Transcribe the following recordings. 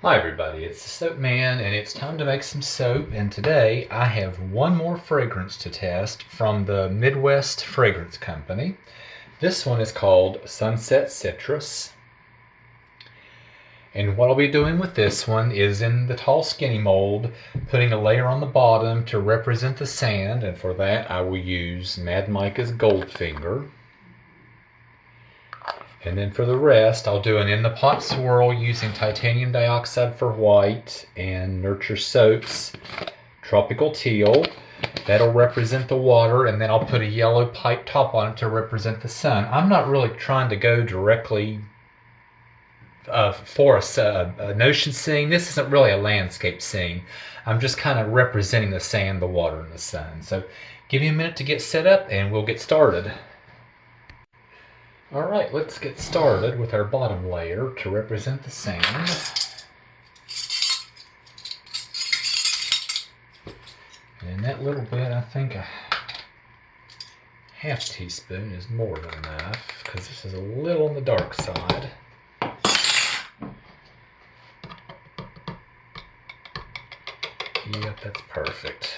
Hi everybody, it's the Soap Man and it's time to make some soap, and today I have one more fragrance to test from the Midwest Fragrance Company. This one is called Sunset Citrus. And what I'll be doing with this one is in the tall skinny mold, putting a layer on the bottom to represent the sand, and for that I will use Mad Micah's Goldfinger. And then for the rest, I'll do an in the pot swirl using titanium dioxide for white and Nurture Soaps Tropical Teal. That'll represent the water, and then I'll put a yellow pipe top on it to represent the sun. I'm not really trying to go directly for an ocean scene. This isn't really a landscape scene. I'm just kind of representing the sand, the water, and the sun. So give me a minute to get set up and we'll get started. Alright, let's get started with our bottom layer to represent the sand. And in that little bit, I think a half teaspoon is more than enough, because this is a little on the dark side. Yep, that's perfect.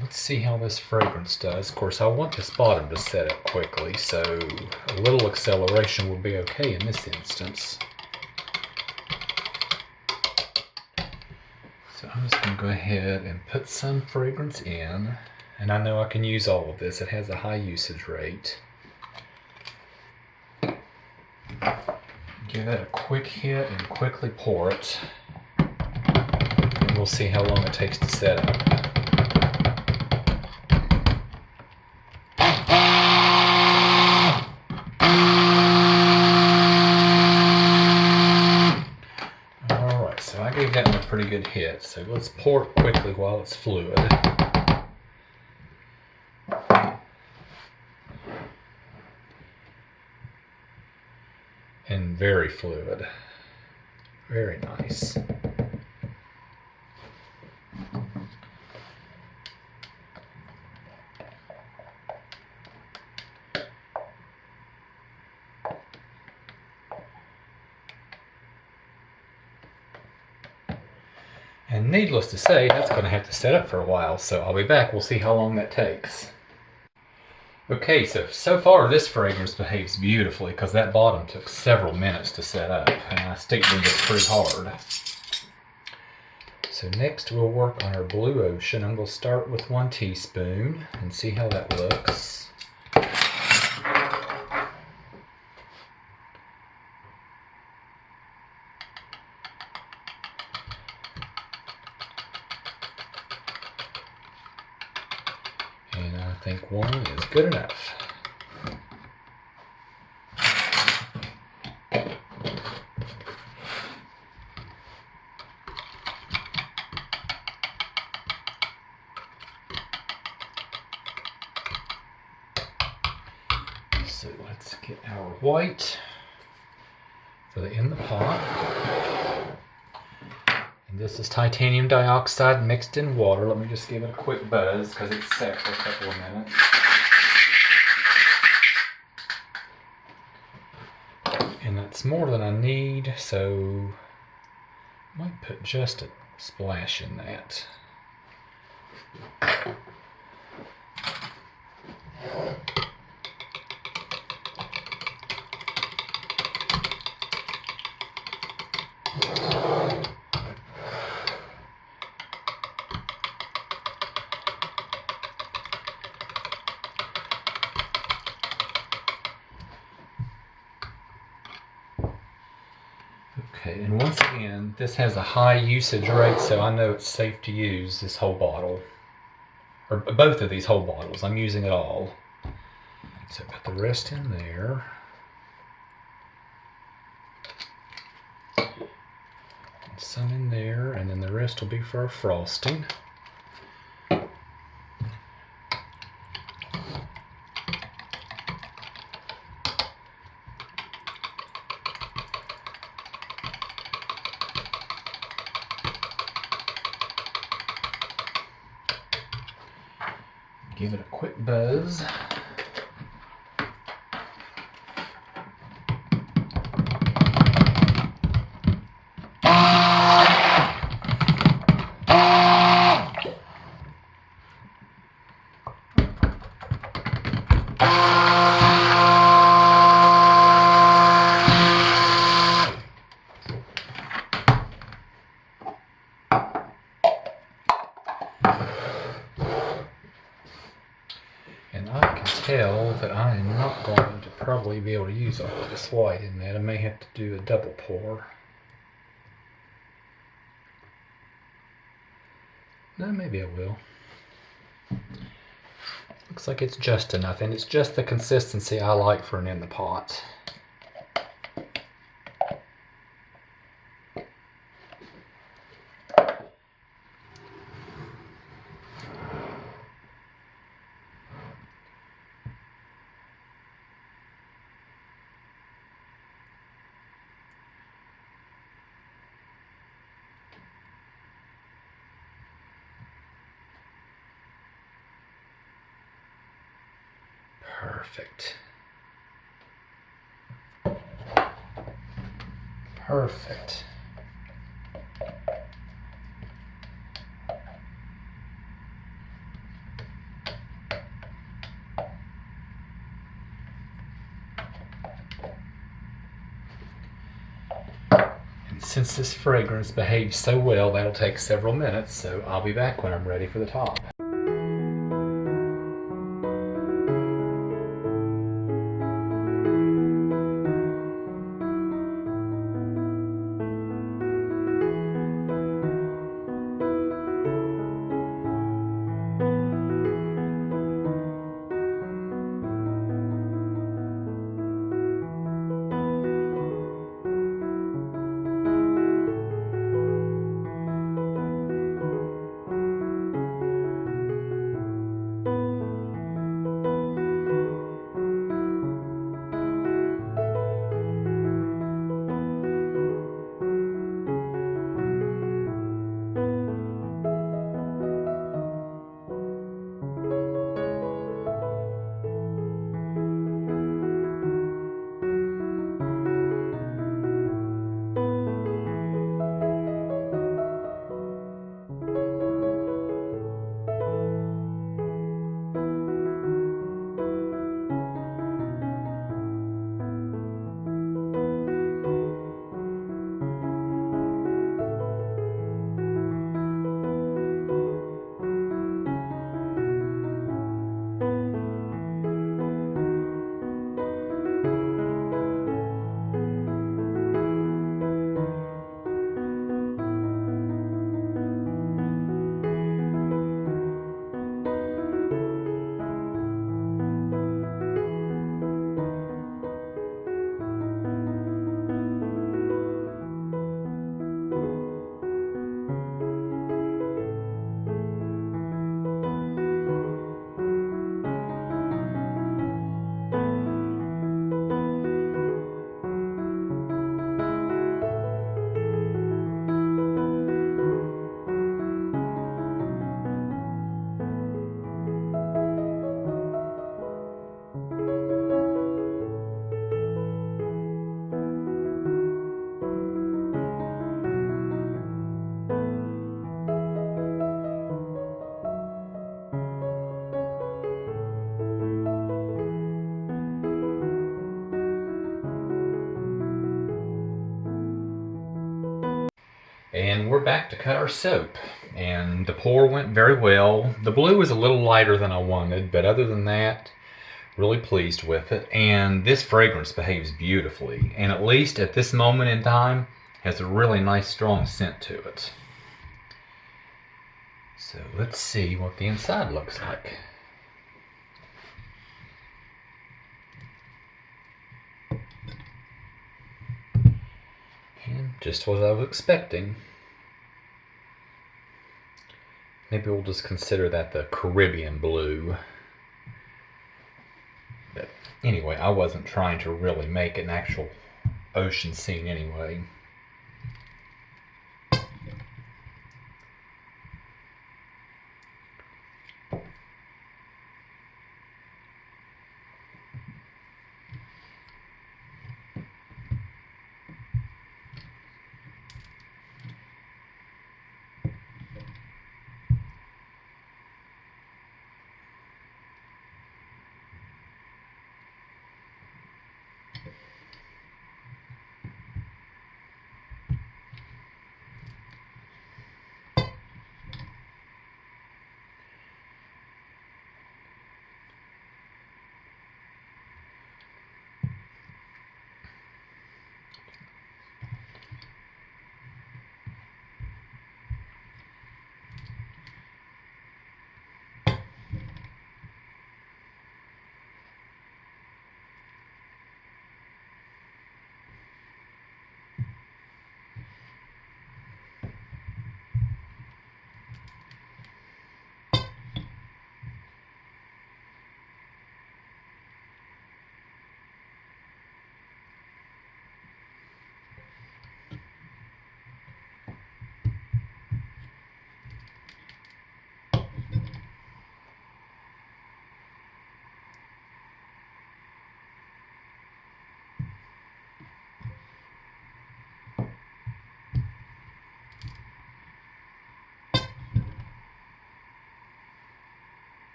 Let's see how this fragrance does. Of course, I want this bottom to set up quickly, so a little acceleration will be okay in this instance. So I'm just going to go ahead and put some fragrance in, and I know I can use all of this. It has a high usage rate. Give that a quick hit and quickly pour it, and we'll see how long it takes to set up. So I gave that one a pretty good hit, so let's pour it quickly while it's fluid. And very fluid. Very nice. And needless to say, that's going to have to set up for a while, so I'll be back. We'll see how long that takes. Okay, so far this fragrance behaves beautifully, because that bottom took several minutes to set up, and I sticked with it pretty hard. So next we'll work on our Blue Ocean. I'm going to start with 1 teaspoon and see how that looks. And I think 1 is good enough. So let's get our white for the in the pot. And this is titanium dioxide mixed in water. Let me just give it a quick buzz because it's set for a couple of minutes. And that's more than I need, so I might put just a splash in that. Okay, and once again, this has a high usage rate, so I know it's safe to use this whole bottle. Or both of these whole bottles. I'm using it all. So put the rest in there. And some in there, and then the rest will be for our frosting. Give it a quick buzz. I am not going to probably be able to use all of this white in that. I may have to do a double pour. No, maybe I will. Looks like it's just enough, and it's just the consistency I like for an in the pot. Perfect. Perfect. And since this fragrance behaves so well, that'll take several minutes, so I'll be back when I'm ready for the top. And we're back to cut our soap. And the pour went very well. The blue was a little lighter than I wanted, but other than that, really pleased with it. And this fragrance behaves beautifully. And at least at this moment in time, has a really nice strong scent to it. So let's see what the inside looks like. And just what I was expecting. Maybe we'll just consider that the Caribbean blue. But anyway, I wasn't trying to really make an actual ocean scene anyway.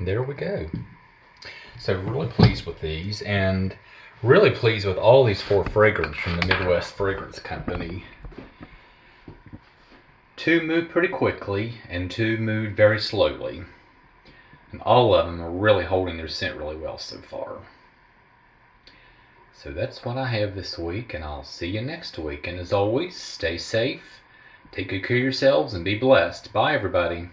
And there we go. So really pleased with these, and really pleased with all these 4 fragrances from the Midwest Fragrance Company. 2 moved pretty quickly, and 2 moved very slowly. And all of them are really holding their scent really well so far. So that's what I have this week, and I'll see you next week. And as always, stay safe, take good care of yourselves, and be blessed. Bye, everybody.